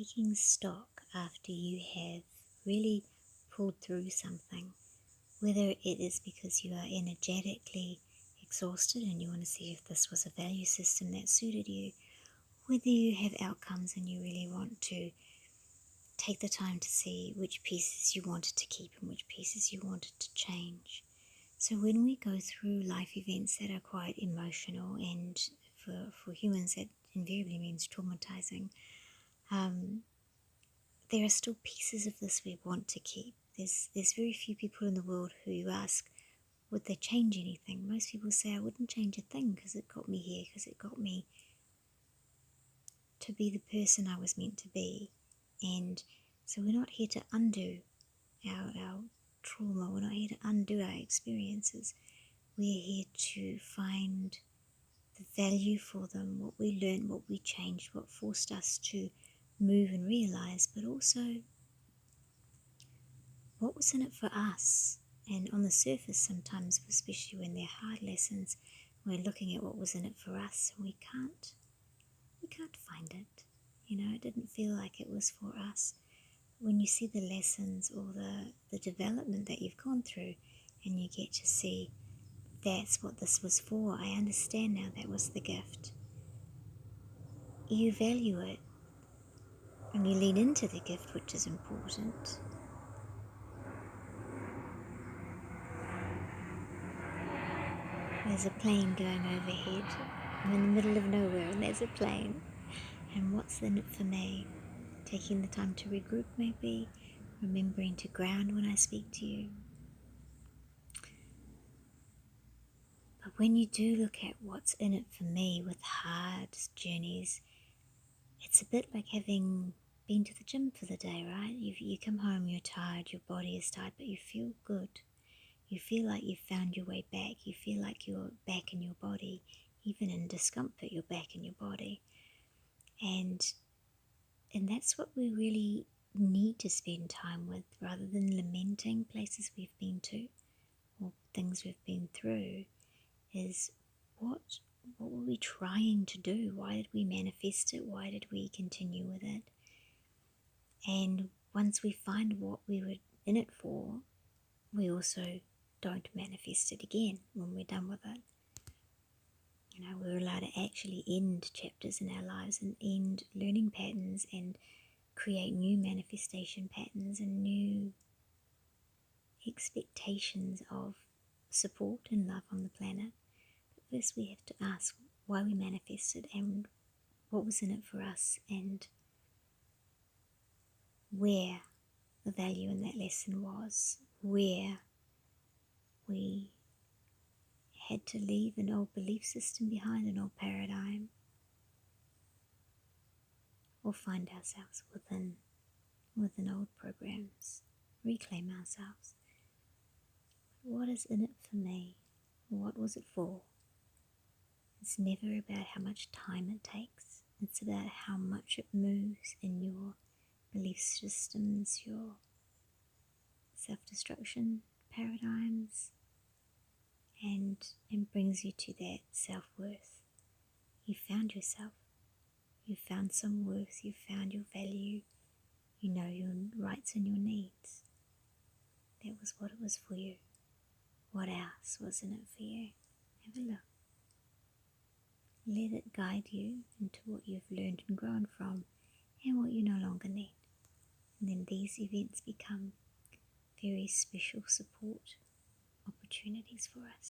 taking stock after you have really pulled through something, whether it is because you are energetically exhausted and you want to see if this was a value system that suited you, whether you have outcomes and you really want to take the time to see which pieces you wanted to keep and which pieces you wanted to change. So when we go through life events that are quite emotional, and for humans that invariably means traumatizing, there are still pieces of this we want to keep. There's very few people in the world who you ask, would they change anything? Most people say, I wouldn't change a thing because it got me here, because it got me to be the person I was meant to be. And so we're not here to undo our trauma. We're not here to undo our experiences. We're here to find the value for them, what we learned, what we changed, what forced us to move and realize, but also what was in it for us. And on the surface sometimes, especially when they're hard lessons, we're looking at what was in it for us and we can't find it. It didn't feel like it was for us. When you see the lessons or the development that you've gone through and you get to see that's what this was for, I understand now that was the gift. You value it and you lean into the gift, which is important. There's a plane going overhead. I'm in the middle of nowhere and there's a plane. And what's in it for me? Taking the time to regroup maybe, remembering to ground when I speak to you. But when you do look at what's in it for me with hard journeys, it's a bit like having been to the gym for the day, right? You come home, you're tired, your body is tired, but you feel good. You feel like you've found your way back. You feel like you're back in your body. Even in discomfort, you're back in your body. And that's what we really need to spend time with, rather than lamenting places we've been to or things we've been through, is what were we trying to do? Why did we manifest it? Why did we continue with it? And once we find what we were in it for, we also don't manifest it again when we're done with it. We're allowed to actually end chapters in our lives and end learning patterns and create new manifestation patterns and new expectations of support and love on the planet. But first we have to ask why we manifested and what was in it for us, and where the value in that lesson was, where we had to leave an old belief system behind, an old paradigm, or find ourselves within old programs, reclaim ourselves. What is in it for me? What was it for? It's never about how much time it takes. It's about how much it moves in your belief systems, your self-destruction paradigms, and brings you to that self-worth. You found yourself. You found some worth. You found your value. You know your rights and your needs. That was what it was for you. What else was in it for you? Have a look. Let it guide you into what you've learned and grown from and what you no longer need. And then these events become very special support opportunities for us.